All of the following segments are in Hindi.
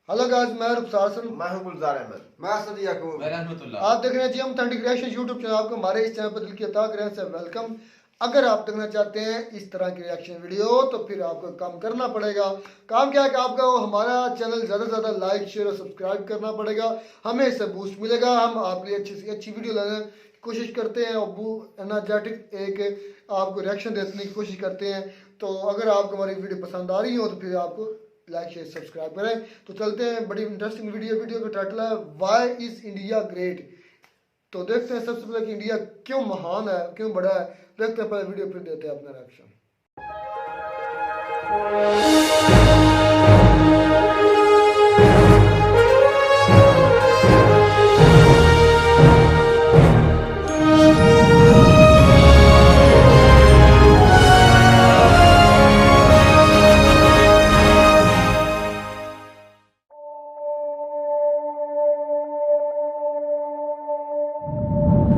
हेलो गाइस, मैं रुखसार हसन, मैं हूं गुलजार अहमद, मैं असद याकूब, मैं रहमतुल्लाह। आप देख रहे हैं जी हम ऑथेंटिक रिएक्शन यूट्यूब चैनल। आपको हमारे इस चैनल पर दिल की अता करें से वेलकम। अगर आप देखना चाहते हैं इस तरह की रिएक्शन वीडियो तो फिर आपको काम करना पड़ेगा। काम क्या है कि आपका हमारा चैनल ज़्यादा से ज़्यादा लाइक शेयर और सब्सक्राइब करना पड़ेगा। हमें इससे बूस्ट मिलेगा। हम आपके लिए अच्छी से अच्छी वीडियो लाने की कोशिश करते हैं और एनर्जेटिक एक आपको रिएक्शन देने की कोशिश करते हैं। तो अगर आपको हमारी वीडियो पसंद आ रही हो तो फिर आपको लाइक शेयर सब्सक्राइब करें। तो चलते हैं, बड़ी इंटरेस्टिंग वीडियो का टाइटल है वाई इज़ इंडिया ग्रेट। तो देखते हैं सबसे पहले कि इंडिया क्यों महान है, क्यों बड़ा है। देखते हैं पहले वीडियो, फिर देते हैं अपना रिएक्शन।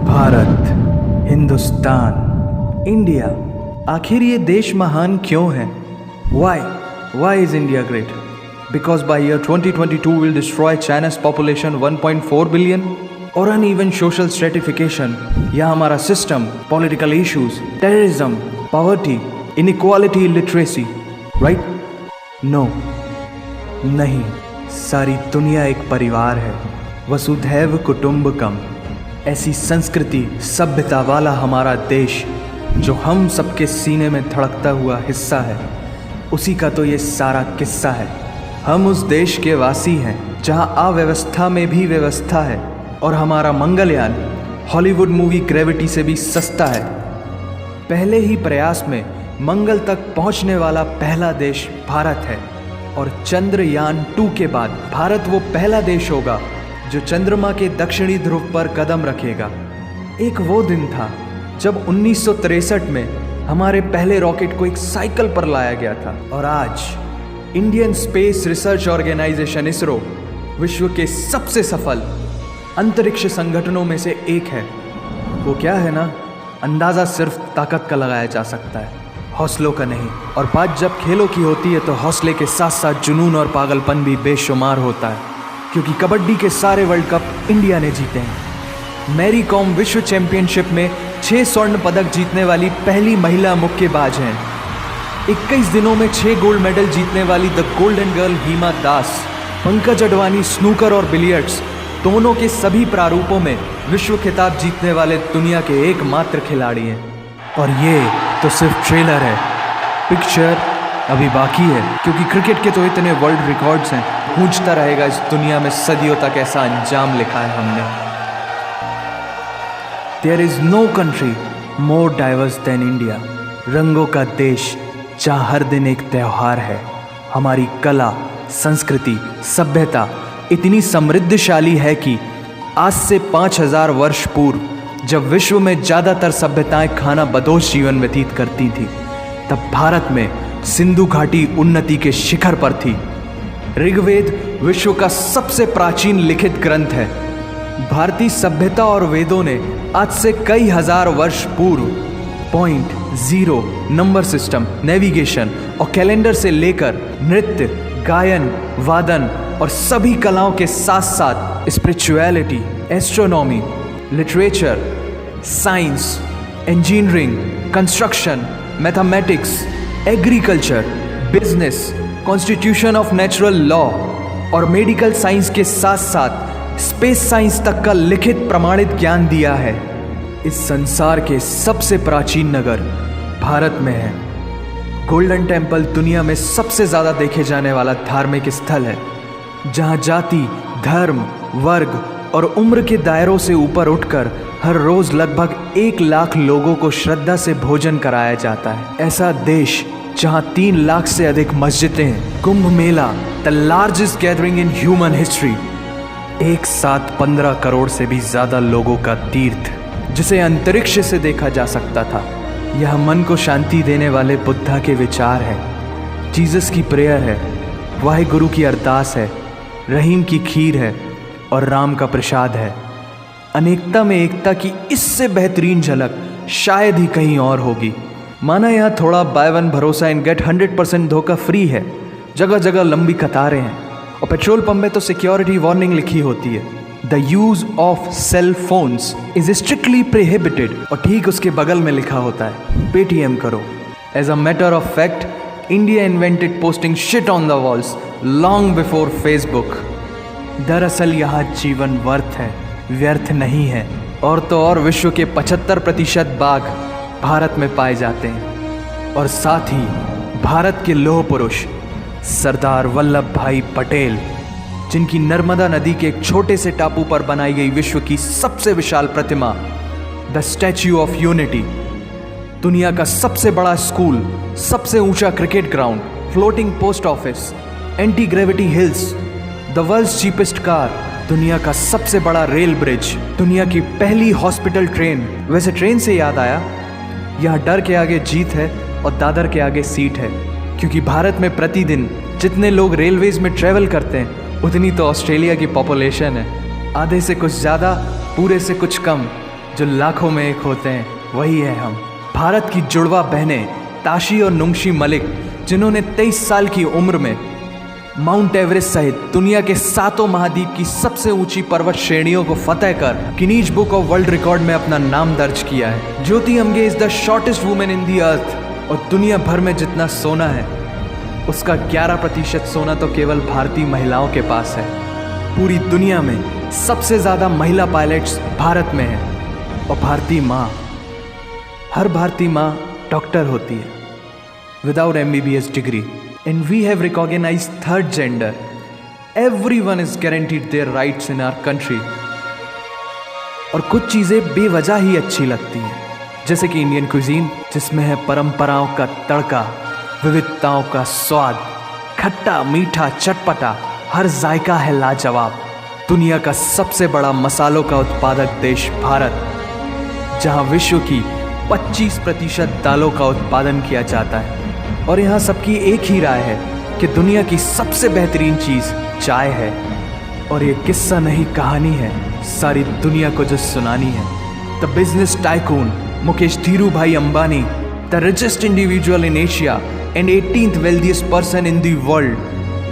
भारत, हिंदुस्तान, इंडिया, आखिर ये देश महान क्यों है? Why is India great? Because by year 2022 will destroy China's population 1.4 billion? और uneven social stratification या हमारा system, political issues, terrorism, poverty, inequality, illiteracy, right? No, नहीं, सारी दुनिया एक परिवार है, वसुधैव कुटुंबकम। ऐसी संस्कृति सभ्यता वाला हमारा देश जो हम सबके सीने में धड़कता हुआ हिस्सा है, उसी का तो ये सारा किस्सा है। हम उस देश के वासी हैं जहां अव्यवस्था में भी व्यवस्था है और हमारा मंगलयान हॉलीवुड मूवी ग्रेविटी से भी सस्ता है। पहले ही प्रयास में मंगल तक पहुंचने वाला पहला देश भारत है और चंद्रयान 2 के बाद भारत वो पहला देश होगा जो चंद्रमा के दक्षिणी ध्रुव पर कदम रखेगा। एक वो दिन था जब 1963 में हमारे पहले रॉकेट को एक साइकिल पर लाया गया था और आज Indian space research organisation ISRO विश्व के सबसे सफल अंतरिक्ष संगठनों में से एक है। वो क्या है ना, अंदाज़ा सिर्फ ताकत का लगाया जा सकता है, हौसलों का नहीं। और बात जब खेलों की होती है तो हौसले के साथ साथ जुनून और पागलपन भी बेशुमार होता है, क्योंकि कबड्डी के सारे वर्ल्ड कप इंडिया ने जीते हैं। मैरी कॉम विश्व चैंपियनशिप में 6 स्वर्ण पदक जीतने वाली पहली महिला मुक्केबाज हैं। 21 दिनों में 6 गोल्ड मेडल जीतने वाली the golden girl Hima Das. Pankaj Advani snooker और बिलियर्ड्स दोनों के सभी प्रारूपों में विश्व खिताब जीतने वाले दुनिया के एकमात्र खिलाड़ी हैं। और ये तो सिर्फ ट्रेलर है, पिक्चर अभी बाकी है, क्योंकि क्रिकेट के तो इतने वर्ल्ड रिकॉर्ड्स हैं, गूंजता रहेगा इस दुनिया में सदियों तक ऐसा अंजाम लिखा है हमने। There is no country more diverse than India. रंगों का देश जहाँ हर दिन एक त्यौहार है। हमारी कला, संस्कृति, सभ्यता इतनी समृद्धशाली है कि आज से 5000 वर्ष पूर्व जब विश्व में ज़्यादातर सभ्यताएं खाना बदोश जीवन व्यतीत करती थी, तब भारत में सिंधु घाटी उन्नति के शिखर पर थी। ऋग्वेद विश्व का सबसे प्राचीन लिखित ग्रंथ है। भारतीय सभ्यता और वेदों ने आज से कई हजार वर्ष पूर्व point, zero, number system, navigation और कैलेंडर से लेकर नृत्य, गायन, वादन और सभी कलाओं के साथ साथ spirituality, astronomy, literature, science, engineering, construction, mathematics, agriculture, business, constitution of natural law और मेडिकल साइंस के साथ साथ स्पेस साइंस तक का लिखित प्रमाणित ज्ञान दिया है। इस संसार के सबसे प्राचीन नगर भारत में है। गोल्डन टेम्पल दुनिया में सबसे ज़्यादा देखे जाने वाला धार्मिक स्थल है, जहाँ जाति, धर्म, वर्ग और उम्र के दायरों से ऊपर उठकर हर रोज़ लगभग 1 लाख लोगों को श्रद्धा से भोजन कराया जाता है। ऐसा देश जहाँ 3 लाख से अधिक मस्जिदें हैं। Kumbh Mela, the largest gathering in human history. एक साथ 15 करोड़ से भी ज़्यादा लोगों का तीर्थ, जिसे अंतरिक्ष से देखा जा सकता था। यह मन को शांति देने वाले बुद्धा के विचार है, जीसस की प्रेयर है, वाहिगुरु की अरदास है, रहीम की खीर है और राम का प्रसाद है। अनेकता में एकता की इससे बेहतरीन झलक शायद ही कहीं और होगी। माना यहाँ थोड़ा बाय वन भरोसा एंड गेट 100% धोखा फ्री है। जगह जगह लंबी कतारें हैं और पेट्रोल पंप में तो सिक्योरिटी वार्निंग लिखी होती है, the use of cell phones is strictly prohibited, और ठीक उसके बगल में लिखा होता है पेटीएम करो। As a matter of fact, India invented posting shit on the walls long before Facebook. दरअसल यहाँ जीवन वर्थ है, व्यर्थ नहीं है। और तो और विश्व के 75% बाघ भारत में पाए जाते हैं, और साथ ही भारत के लौह पुरुष सरदार वल्लभ भाई पटेल, जिनकी नर्मदा नदी के एक छोटे से टापू पर बनाई गई विश्व की सबसे विशाल प्रतिमा द स्टैच्यू ऑफ यूनिटी, दुनिया का सबसे बड़ा स्कूल, सबसे ऊंचा cricket ground, floating post office, anti gravity hills, the world's cheapest car, दुनिया का सबसे बड़ा रेल ब्रिज, दुनिया की पहली हॉस्पिटल ट्रेन। वैसे ट्रेन से याद आया, यहाँ डर के आगे जीत है और दादर के आगे सीट है, क्योंकि भारत में प्रतिदिन जितने लोग रेलवेज में ट्रेवल करते हैं उतनी तो ऑस्ट्रेलिया की पॉपुलेशन है। आधे से कुछ ज़्यादा, पूरे से कुछ कम, जो लाखों में एक होते हैं वही है हम। भारत की जुड़वा बहनें ताशी और नुंगशी मलिक, जिन्होंने 23 साल की उम्र में माउंट एवरेस्ट सहित दुनिया के 7 महाद्वीप की सबसे ऊंची पर्वत श्रेणियों को फतेह कर Guinness book of world record में अपना नाम दर्ज किया है। Jyoti Amge is the shortest women in the earth, और दुनिया भर में जितना सोना है उसका 11% सोना तो केवल भारतीय महिलाओं के पास है। पूरी दुनिया में सबसे ज़्यादा महिला पायलट्स भारत में हैं, और भारतीय माँ, हर भारतीय माँ डॉक्टर होती है without MBBS degree. And we have recognized third gender. Everyone is guaranteed their rights in our country. और कुछ चीज़ें बेवजह ही अच्छी लगती हैं, जैसे कि इंडियन क्विजीन, जिसमें है परंपराओं का तड़का, विविधताओं का स्वाद, खट्टा मीठा चटपटा, हर जायका है लाजवाब। दुनिया का सबसे बड़ा मसालों का उत्पादक देश भारत, जहां विश्व की 25% दालों का उत्पादन किया जाता है, और यहाँ सबकी एक ही राय है कि दुनिया की सबसे बेहतरीन चीज़ चाय है। और ये किस्सा नहीं, कहानी है सारी दुनिया को जो सुनानी है। The business tycoon Mukesh Dhirubhai Ambani, the richest individual in Asia and 18th wealthiest person in the world,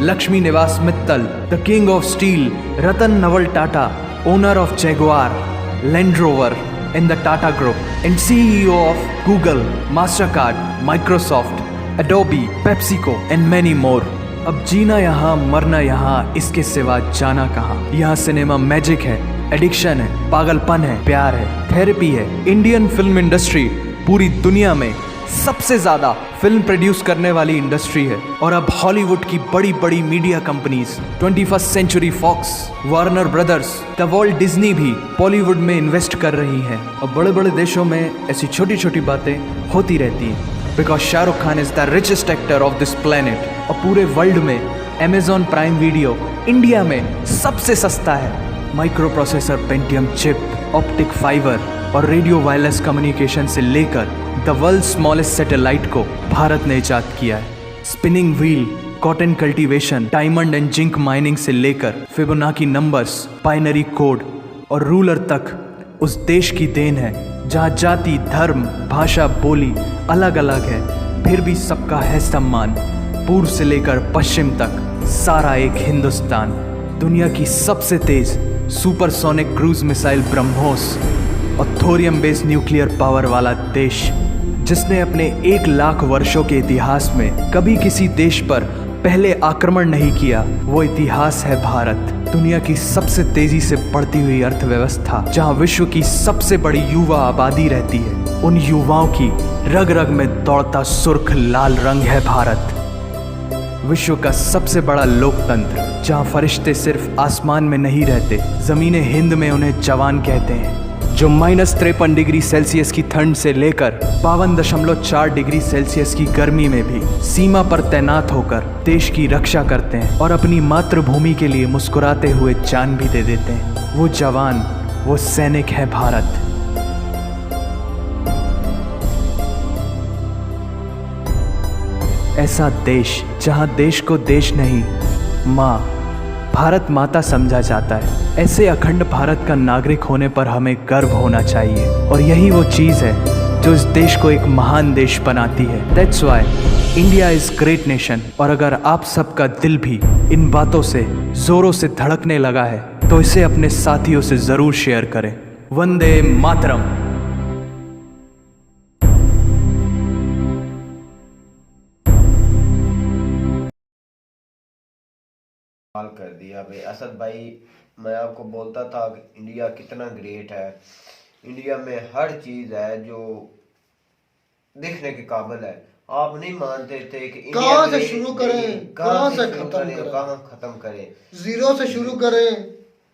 Lakshmi Niwas Mittal, the king of steel Ratan Naval Tata, owner of Jaguar, Land Rover and the Tata group, and CEO of Google, Mastercard, Microsoft, Adobe, PepsiCo and many more। अब जीना यहाँ, मरना यहाँ, इसके सिवा जाना कहाँ। यहाँ सिनेमा मैजिक है, एडिक्शन है, पागलपन है, प्यार है, थेरेपी है। इंडियन फिल्म इंडस्ट्री पूरी दुनिया में सबसे ज़्यादा फिल्म प्रोड्यूस करने वाली इंडस्ट्री है। और अब हॉलीवुड की बड़ी बड़ी media companies, 21st century Fox, Warner Brothers, the world Disney भी बॉलीवुड में इन्वेस्ट कर रही हैं। और बड़े बड़े देशों में ऐसी छोटी छोटी बातें होती रहती हैं, because Shahrukh Khan is the richest actor of this planet. और पूरे वर्ल्ड में अमेजॉन प्राइम वीडियो इंडिया में सबसे सस्ता है। Micro processor, Pentium chip, optic fibre और रेडियो वायरलेस कम्युनिकेशन से लेकर द वर्ल्ड स्मॉलेस्ट सैटेलाइट को भारत ने इजाद किया है। Spinning wheel, cotton cultivation, diamond and zinc mining से लेकर फिबोनाची नंबर्स, बाइनरी कोड और रूलर तक उस देश की देन है, जहाँ जाति, धर्म, भाषा, बोली अलग अलग है, फिर भी सबका है सम्मान। पूर्व से लेकर पश्चिम तक सारा एक हिंदुस्तान। दुनिया की सबसे तेज सुपरसोनिक क्रूज मिसाइल ब्रह्मोस और थोरियम बेस्ड न्यूक्लियर पावर वाला देश, जिसने अपने 1 लाख वर्षों के इतिहास में कभी किसी देश पर पहले आक्रमण नहीं किया, वो इतिहास है भारत। दुनिया की सबसे तेजी से बढ़ती हुई अर्थव्यवस्था, जहां विश्व की सबसे बड़ी युवा आबादी रहती है, उन युवाओं की रग रग में दौड़ता सुर्ख लाल रंग है भारत। विश्व का सबसे बड़ा लोकतंत्र, जहां फरिश्ते सिर्फ आसमान में नहीं रहते, जमीने हिंद में उन्हें जवान कहते हैं, जो -53 डिग्री सेल्सियस की ठंड से लेकर 52.4 डिग्री सेल्सियस की गर्मी में भी सीमा पर तैनात होकर देश की रक्षा करते हैं और अपनी मातृभूमि के लिए मुस्कुराते हुए जान भी दे देते हैं। वो जवान, वो सैनिक है भारत। ऐसा देश जहां देश को देश नहीं, माँ, भारत माता समझा जाता है। ऐसे अखंड भारत का नागरिक होने पर हमें गर्व होना चाहिए, और यही वो चीज़ है जो इस देश को एक महान देश बनाती है। That's why India is great nation. और अगर आप सबका दिल भी इन बातों से जोरों से धड़कने लगा है तो इसे अपने साथियों से जरूर शेयर करें। वंदे मातरम। हाल कर दिया भाई असद भाई। मैं आपको बोलता था कि इंडिया कितना ग्रेट है, इंडिया में हर चीज है जो देखने के काबिल है। आप नहीं मानते थे कि इंडिया कहाँ से ग्रेट शुरू नहीं, करें, कहाँ कहाँ से से शुरू खत्म करें, करें? कहाँ खत्म करें। जीरो से शुरू करें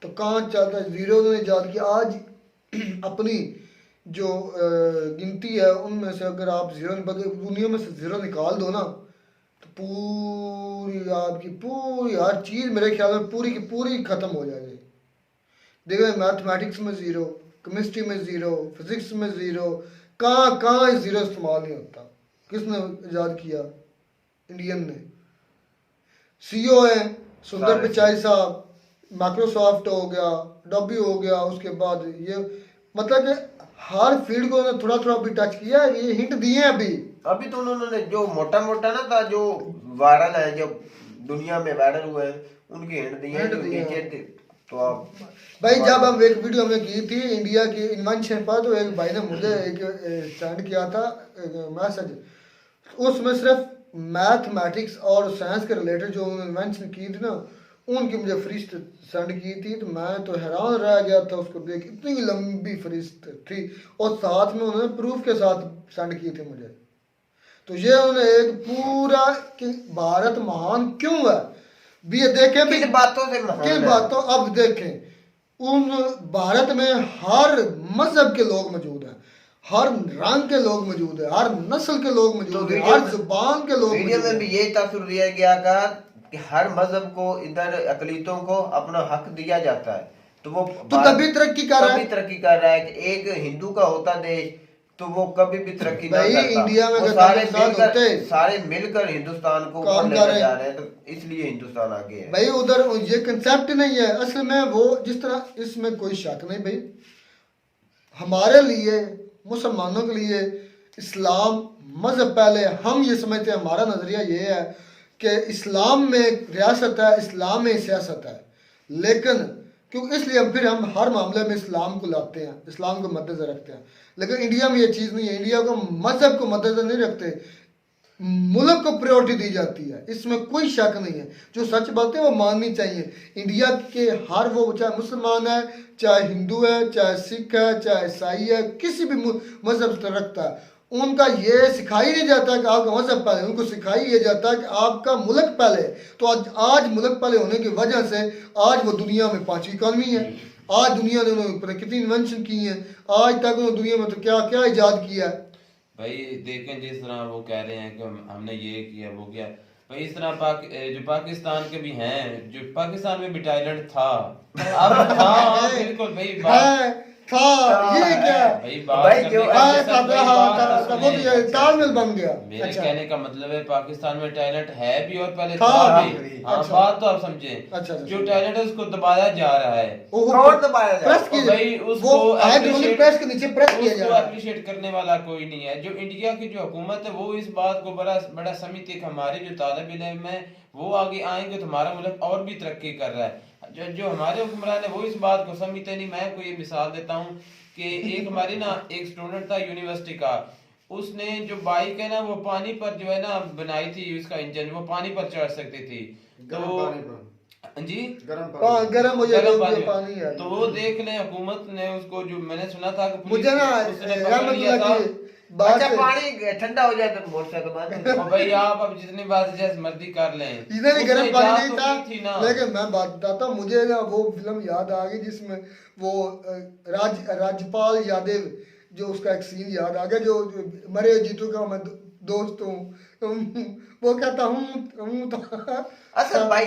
तो कहाँ चलता है, जीरो ने याद किया। आज अपनी जो गिनती है उनमें से अगर आप जीरो दुनिया में से जीरो निकाल दो ना तो पूरी आपकी पूरी हर चीज़ मेरे ख्याल में पूरी की पूरी ख़त्म हो जाएगी। देखो मैथमेटिक्स में ज़ीरो, केमिस्ट्री में ज़ीरो, फिजिक्स में ज़ीरो, कहाँ कहाँ ज़ीरो इस्तेमाल नहीं होता। किसने ईजाद किया? इंडियन ने। सीईओ है सुंदर पिचाई साहब, माइक्रोसॉफ्ट हो गया, डब्ल्यू हो गया, उसके बाद ये मतलब कि हर फील्ड को उन्होंने थोड़ा थोड़ा भी टच किया है। ये हिंट दिए हैं अभी तो उन्होंने जो मोटा मोटा ना था जो वायरल है, जो दुनिया में वायरल हुए हैं, उनकी हिंट दी है जो नीचे तो आप भाई जब हम एक वीडियो हमने की थी इंडिया की इन्वेंशन पर, तो एक भाई ने मुझे एक सेंड किया था मैसेज। उसमें सिर्फ मैथमेटिक्स और साइंस के रिलेटेड जो उन्होंने इन्वेंशन की थी ना उनकी मुझे फरिश्त सेंड की थी। तो मैं तो हैरान रह गया था उसको देख, इतनी लंबी फरिश्त थी और साथ में उन्होंने प्रूफ के साथ सेंड की थी मुझे। तो ये उन्होंने एक पूरा कि भारत महान क्यों है भी ये देखें भी किन बातों से महान किन है। बातों अब देखें उन भारत में हर मजहब के लोग मौजूद हैं, हर रंग के लोग मौजूद है, हर नस्ल के लोग मौजूद है, हर जुबान के लोग वीडियो में भी यही तासुर दिया गया का कि हर मजहब को इधर अकलीतों को अपना हक दिया जाता है। तो वो तो तभी तरक्की कर रहा है। तभी तरक्की कर रहा है कि एक हिंदू का होता देश तो वो कभी भी तरक्की ना भाई करता। इंडिया में वो अगर सारे मिलकर हिंदुस्तान को काम ऊपर कर लेकर रहे जा हैं। रहे हैं, तो इसलिए हिंदुस्तान आगे है। भाई उधर ये कंसेप्ट नहीं है असल में। वो जिस तरह इसमें कोई शक नहीं भाई, हमारे लिए मुसलमानों के लिए इस्लाम मजहब पहले। हम ये समझते हैं, हमारा नज़रिया ये है कि इस्लाम में रियासत है, इस्लाम में सियासत है, लेकिन क्योंकि इसलिए फिर हम हर मामले में इस्लाम को लाते हैं, इस्लाम को मद्देनजर रखते हैं। लेकिन इंडिया में ये चीज़ नहीं है। इंडिया को मजहब को मद्देनजर नहीं रखते, मुल्क को प्रायोरिटी दी जाती है, इसमें कोई शक नहीं है। जो सच बात है वो माननी चाहिए। इंडिया के हर वो चाहे मुसलमान है, चाहे हिंदू है, चाहे सिख है, चाहे ईसाई है, किसी भी मजहब से रखता है, उनका ये सिखाई नहीं जाता कि आपका मजहब पहले, उनको सिखाई ये जाता है कि आपका मुल्क पहले। तो आज मुल्क पहले होने की वजह से आज वो दुनिया में 5वीं इकॉनमी है। आज दुनिया ने उन्होंने कितनी इन्वेंशन की है, आज तक उन्होंने दुनिया में तो क्या क्या ईजाद किया है। भाई देखें जिस तरह वो कह रहे हैं कि हमने ये किया वो किया, भाई इस तरह जो पाकिस्तान के भी हैं, जो पाकिस्तान में भी टॉयलेट था अब था बिल्कुल भाई ये क्या भाई भाई जो वो तालमेल बन गया। मेरे अच्छा। कहने का मतलब है पाकिस्तान में टॉयलेट है भी और पहले था था भी। भी। हाँ अच्छा। बात तो आप समझे। अच्छा। जो टॉयलेट है उसको दबाया जा रहा है। कौन दबाया जा रहा है? प्रेस की भाई उसको प्रेस के नीचे प्रेस किया जा उसको रहा है। अप्रिशिएट करने वाला कोई नहीं है। जो इंडिया की जो हुकूमत है वो इस बात को बड़ा समिति कि हमारे जो तालिब इल्म है वो आगे आएंगे तो हमारा मुल्क और भी तरक्की कर रहा है। जो हमारे हुक्मरान है वो इस बात को समझते नहीं। मैं कोई मिसाल देता हूँ कि एक हमारी ना एक स्टूडेंट था यूनिवर्सिटी का, उसने जो बाइक है ना वो पानी पर जो है ना बनाई थी, उसका इंजन वो पानी पर चढ़ सकती थी। तो जी गर्म हो जाए पानी है। तो वो देख लें हुकूमत ने उसको, जो मैंने सुना था कि मुझे ना उसने पकड़ लिया था। अच्छा पानी ठंडा हो जाए तो मोटरसाइकिल बंद। और भाई आप अब जितनी बात जैसे मर्जी कर लें, इधर ही गर्म पानी नहीं था। थी ना। लेकिन मैं बात बताता हूँ, मुझे ना वो फिल्म याद आ गई जिसमें वो राजपाल यादव, जो उसका एक सीन याद आ गया, जो मरे जीतू का मैं दोस्त हूँ, वो कहता हूँ तो असद भाई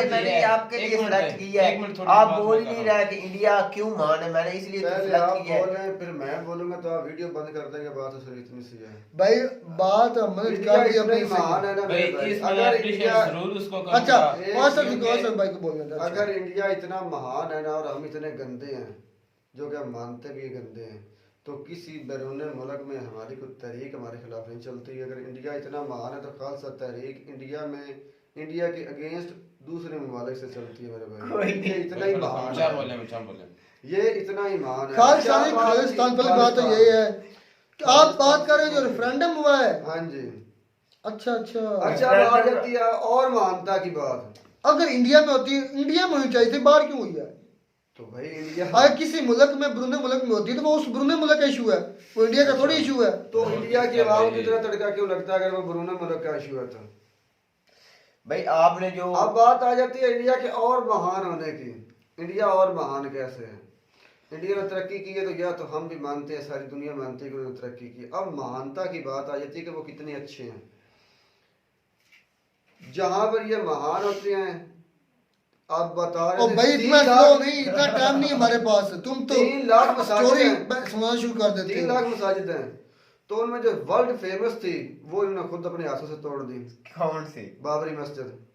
मैंने आपके लिए सिलेक्ट किया है। आप बोल नहीं रहे कि इंडिया क्यों महान है, मैंने इसलिए तो सिलेक्ट किया है। फिर मैं बोलूंगा तो आप वीडियो बंद कर देंगे। बात तो सिर्फ इतनी सी है भाई, बात मैंने कर दी अपनी महान है ना भाई, अगर इंडिया जरूर उसको अच्छा करूंगा। भाई को बोलना था। अगर इंडिया इतना महान है ना और हम इतने गंदे हैं, जो कि हम मानते भी गंदे हैं, तो किसी बैरून मुल्क में हमारी कोई तहरीक हमारे खिलाफ नहीं चलती। अगर इंडिया इतना महान है तो खालसा तहरीक इंडिया के अगेंस्ट दूसरे ममालिक से चलती है मेरे भाई। ये इतना ही महान ऊंचा है, बोले ऊंचा बोले। ये इतना ही महान है। खालिस्तानी खालिस्तान पहली बात तो यही है कि आप बात कर रहे हैं जो रेफरेंडम हुआ है। हाँ जी। अच्छा अच्छा अच्छा, अब आ जाती है और महानता की बात। अगर इंडिया में होती, इंडिया में होनी चाहिए थी, बाहर क्यों हुई है? तो भाई इंडिया, अगर किसी मुल्क में ब्रूने मुल्क में होती है तो वो उस ब्रूने मुल्क का इशू है, वो इंडिया का थोड़ी इशू है। तो इंडिया की आवाम को इतना तड़का क्यों लगता है अगर वो ब्रूने मुल्क का इशू है तो? भाई आपने जो अब बात आ जाती है इंडिया के और महान होने की। इंडिया और महान कैसे है? इंडिया ने तरक्की की है तो या तो हम भी मानते हैं, सारी दुनिया मानती है कि उन्होंने तरक्की की। अब महानता की बात आ जाती है कि वो कितने अच्छे हैं। जहां पर ये महान होते हैं, आप बता ओ रहे भाई इतना स्लो नहीं, इतना टाइम नहीं हमारे पास। तुम तो 3 लाख मसाजिद स्टोरी हैं। सुनाना शुरू कर देते 3 हो। लाख मसाजिद हैं, तो उनमें जो वर्ल्ड फेमस थी वो इन्होंने खुद अपने हाथों से तोड़ दी। कौन सी बाबरी मस्जिद।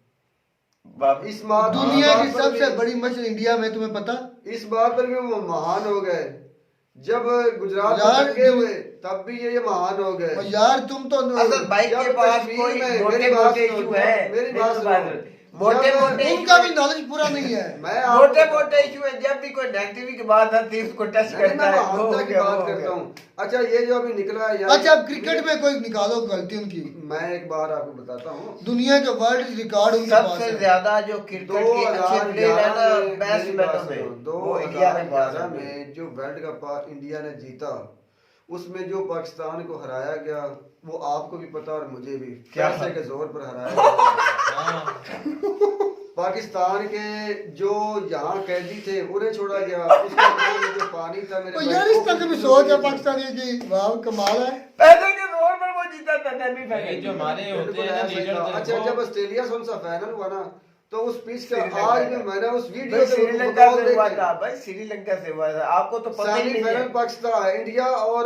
बाप इस बात दुनिया की इस बात पर सबसे भी- बड़ी मस्जिद इंडिया में, तुम्हें पता? इस बात पर भी वो महान हो गए। जब गुजरात यार, में दंगे हुए तब भी ये महान हो गए। और यार तुम तो असल भाई के जब पास कश्मीर कोई में- मोटे मेरी बात मोटे सुनो, इशू है, मेरी बात तो सुनो। मोटे जब मोटे उनका भी नॉलेज पूरा नहीं है। मैं आपको मोटे बताता मोटे हूं। इशू है, जब भी कोई नेगेटिव की बात आती है उसको टच नहीं, करता मैं है, वो महानता हो की गया, वो बात हो करता गया। हूँ। अच्छा, ये जो अभी निकला है यार, अच्छा अब क्रिकेट में कोई निकालो गलती उनकी। मैं एक बार आपको बताता हूँ। दुनिया के वर्ल्ड रिकॉर्ड उनके पास सबसे है। ज्यादा जो क्रिकेट के अच्छे प्लेयर है ना, बैट्समैनों में, वो इंडिया में पास 2011 है। में जो वर्ल्ड कप इंडिया ने जीता, उसमें जो पाकिस्तान को हराया गया, वो आपको भी पता और मुझे भी, क्या पैसे के जोर पर हराया गया। पाकिस्तान के जो यहाँ कैदी थे उन्हें छोड़ा गया। उसके बाद में जो पानी था मेरे तो भाई, यार इस तक भी सोच है पाकिस्तानी की, वाह कमाल है। पैसे के जोर पर वो जीता था ये जो हमारे होते बिल्कुल हैं ना ऐसा ही लीडर था। थे, अच्छा, वो- जब ऑस्ट्रेलिया से उनका फाइनल हुआ ना, तो उस पिच का श्रीलंका आज का। भी मैंने उस वीडियो भाई से श्रीलंका मुकाबला से हुआ देखे। था, भाई श्रीलंका से हुआ था, आपको तो पता ही नहीं सेमीफाइनल है। पाकिस्तान, इंडिया और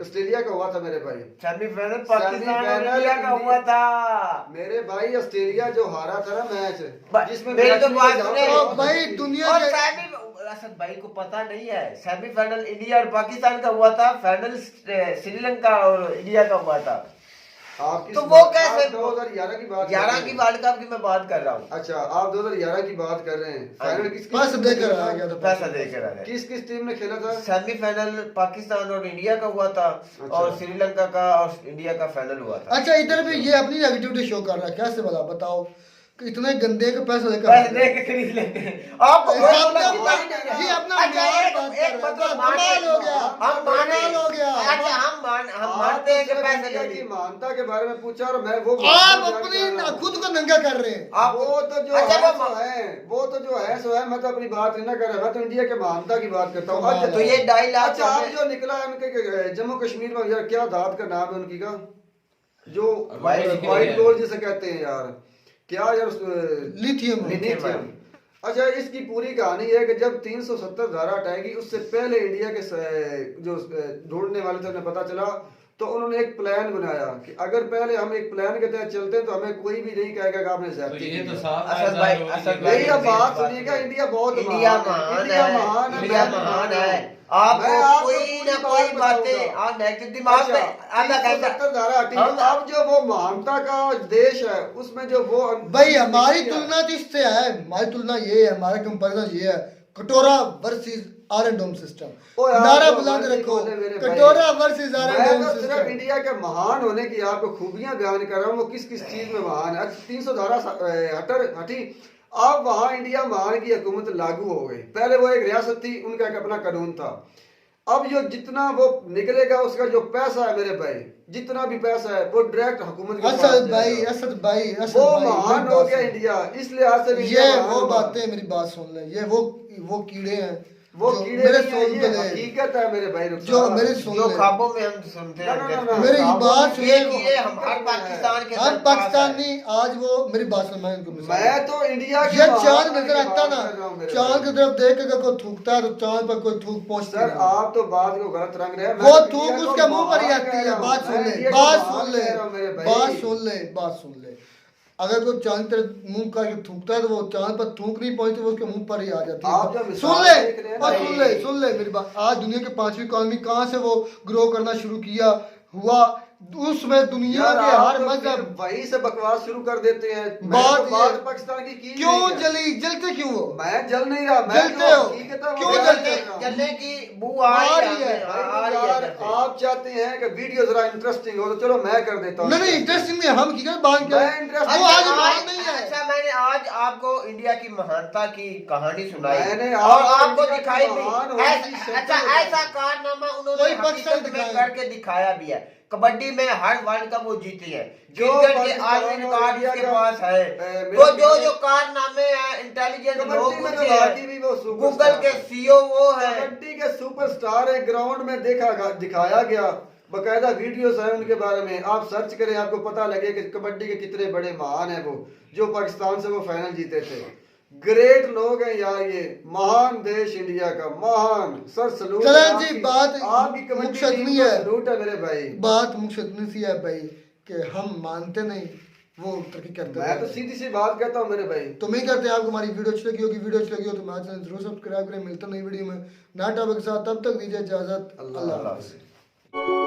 ऑस्ट्रेलिया का हुआ था मेरे भाई। सेमीफाइनल पाकिस्तान और सेमीफाइनल इंडिया का हुआ था। मेरे भाई ऑस्ट्रेलिया जो हारा था ना मैच, जिसमें मेरी तो मैच बात में सुने। जाओ, तो भाई दुनिया और के असद भाई को पता नहीं है, सेमीफाइनल इंडिया और पाकिस्तान का हुआ था, फाइनल श्रीलंका और इंडिया का हुआ था। आप किस तो वो बात- कैसे आप 2011 की बात कर 11 रहे की हैं। वर्ल्ड कप की मैं बात कर रहा हूँ। अच्छा, आप 2011 की बात कर रहे हैं। फाइनल किस बस देकर आ गया था। पैसा देकर आ गए। किस किस टीम ने खेला था? सेमीफाइनल पाकिस्तान और इंडिया का हुआ था, और श्रीलंका का और इंडिया का फाइनल हुआ था। अच्छा इधर भी ये अपनी नेगेटिविटी शो कर रहा है, कैसे भला बताओ? कि इतने गंदे के पैसे लेकर पैसे दे के खरीद लेते हैं। आपको ये कोई अपना- बोला कि नहीं नहीं ये अपना अच्छा, न्याय एक- बात एक कर रहा है। मतलब कमाल हो गया, हम माने कमाल हो गया। अच्छा, हम मानते हैं कि पैसे इंडिया ले की लिए। महानता के बारे में पूछा और मैं वो आप बात अपनी कर रहा हूं। खुद को नंगा कर रहे हैं। आप वो तो जो अच्छा, है वो सो है, वो तो जो है सो है। मैं तो अपनी बात नहीं ना कर रहा, मैं तो इंडिया के महानता की बात करता हूँ। कमाल अच्छा, है। तो ये 2.5 लाख अच्छा, आप जो निकला है उनके जम्मू कश्मीर में, यार क्या दाद का नाम है उनकी का, जो व्हाइट गोल्ड जिसे कहते हैं यार, क्या यार लिथियम लिथियम। अच्छा, इसकी पूरी कहानी है कि जब 370 धारा हटाएगी, उससे पहले इंडिया के जो ढूंढने वाले थे उन्हें पता चला, तो उन्होंने एक प्लान बनाया कि अगर पहले हम एक प्लान के तहत चलते हैं तो हमें कोई भी नहीं कहेगा कि आपने तो ज्यादती ये की तो है। साफ असद भाई, असद भाई, नहीं, अब बात सुनिएगा, इंडिया बहुत इंडिया महान है। इंडिया महान है। आप मैं आपको कोई पूरी ना बात कोई बातें बताऊंगा। आप नेगेटिव दिमाग में आधा घंटा 370 धारा हटी। हम- अब जो वो महानता का देश है, उसमें जो वो भाई हमारी तुलना तो इससे है, हमारी तुलना ये है, हमारा कंपैरिजन ये है, कटोरा वर्सेस आयरन डोम सिस्टम। ओ यार, नारा जो बुलंद मर्जी रखो, बोले मेरे भाई। कटोरा वर्सेस आयरन मैं डोम तो सिर्फ सिस्टम। इंडिया के महान होने की आपको खूबियां बयान कर रहा हूँ, वो किस किस चीज में महान है। 300 धारा हटी, अब वहां इंडिया महान की हुकूमत लागू हो गई। पहले वो एक रियासत थी, उनका एक अपना कानून था। अब जो जितना वो निकलेगा, उसका जो पैसा है मेरे भाई, जितना भी पैसा है वो डायरेक्ट हुकूमत के पास असद भाई, जाएगा। असद भाई, असद वो भाई, महान मेरी हो बात गया सुन। इंडिया, इस लिहाज से इंडिया ये महान वो हुआ। बातें, मेरी बात सुन ले, ये वो कीड़े हैं वो जो कीड़े मेरे नहीं हैं, सोल ये पे हकीकत है मेरे भाई। जो मेरे सुन जो ले। ख्वाबों में हम सुनते ना, ना, ना, ना। हैं। मेरी बात ये सुनिए। कीड़े हमारे पाकिस्तान के हम अंदर पास पाकिस्तानी आज वो मेरी बात सुन, मैं इनको मिसाल मैं तो इंडिया के ये महान चांद होने नजर की आता बात ना, कर रहा हूं मेरे चांद भाई। की तरफ देख के कोई थूकता है तो चांद पर कोई थूक पहुंचती सर, है। आप तो बात को गलत रंग रहे हैं। वो मैं तो थूक इंडिया को उसके मुंह पर ही महान आती कह है। रहा हूं। बात सुन मैं ले, इंडिया को बात महान सुन ले, कह रहा हूं मेरे भाई। बात सुन ले, बात सुन ले। अगर कोई चांद की तरह मुंह करके थूकता है तो वो चांद पर थूक नहीं पहुंचती, वो उसके मुंह पर ही आ जाती आप जब है। मिसाल सुन ले देख रहे हैं और ना, सुन ले मेरी बात। आज दुनिया के 5वीं इकॉनमी कहाँ से वो ग्रो करना शुरू किया हुआ, उसमें दुनिया यार के आप हर तो मजहब फिर वहीं से बकवास शुरू कर देते हैं। बात मैंने तो बात ये- पाकिस्तान की क्यों नहीं है। जली, जलते क्यों हो? मैं जल नहीं रहा, मैं जलते जो हो। हकीकत है वो क्यों बयान जलते? कर रहा हूं। जलने की बू आ आ रही रही है। है, आ रही है यार जैसे। आप चाहते हैं कि वीडियो जरा इंटरेस्टिंग हो तो चलो मैं कर देता हूँ। नहीं इंटरेस्टिंग नहीं, हम हकीकत बांध के मैं interesting- वो आज अच्छा, बात नहीं है। अच्छा मैंने आज आपको इंडिया की महानता की कहानी सुनाई मैंने और आपको आपको इंडिया की दिखाई महान भी होने की ऐसा, शर्तें अच्छा बताई। ऐसा कारनामा उन्होंने कोई पाकिस्तान हकीकत में दिखाया। करके दिखाया भी है। कबड्डी में हर वर्ल्ड कप वो जीती है, जो क्रिकेट के पाकिस्तान आलमी और रिकॉर्ड इंडिया इसके का, पास है। मेरे तो जो ख्याल- जो कारनामे हैं इंटेलिजेंट कबड्डी लोग में उनके तो बाकी भी वो हैं, सुपरस्टार गूगल के है। सीईओ वो है। कबड्डी के सुपरस्टार है, ग्राउंड में दिखाया गया, बकायदा वीडियोस है उनके बारे में। आप सर्च करें, आपको पता लगे कि कबड्डी के कितने बड़े महान है वो, जो पाकिस्तान से वो फाइनल जीते थे। ग्रेट लोग हैं यार, ये महान देश इंडिया का, महान। सर सलूट चलें है जी, आपकी- बात आपकी कबड्डी मुख्य टीम नहीं को है। सलूट है मेरे भाई। बात मुख्य इतनी सी है भाई कि हम मानते नहीं, वो तरक्की करते मैं तो हैं। सीधी सी बात कहता हूँ मेरे भाई। तो मैं करते हैं आपको हमारी वीडियो अच्छी लगी होगी, वीडियो अच्छी लगी हो तो हमारे चैनल जरूर सब्सक्राइब करें। मिलते हैं नई वीडियो में नया टॉपिक के साथ, तब तक दीजिए इजाजत। अल्लाह अल्लाह हाफ़िज़। हाफ़िज़।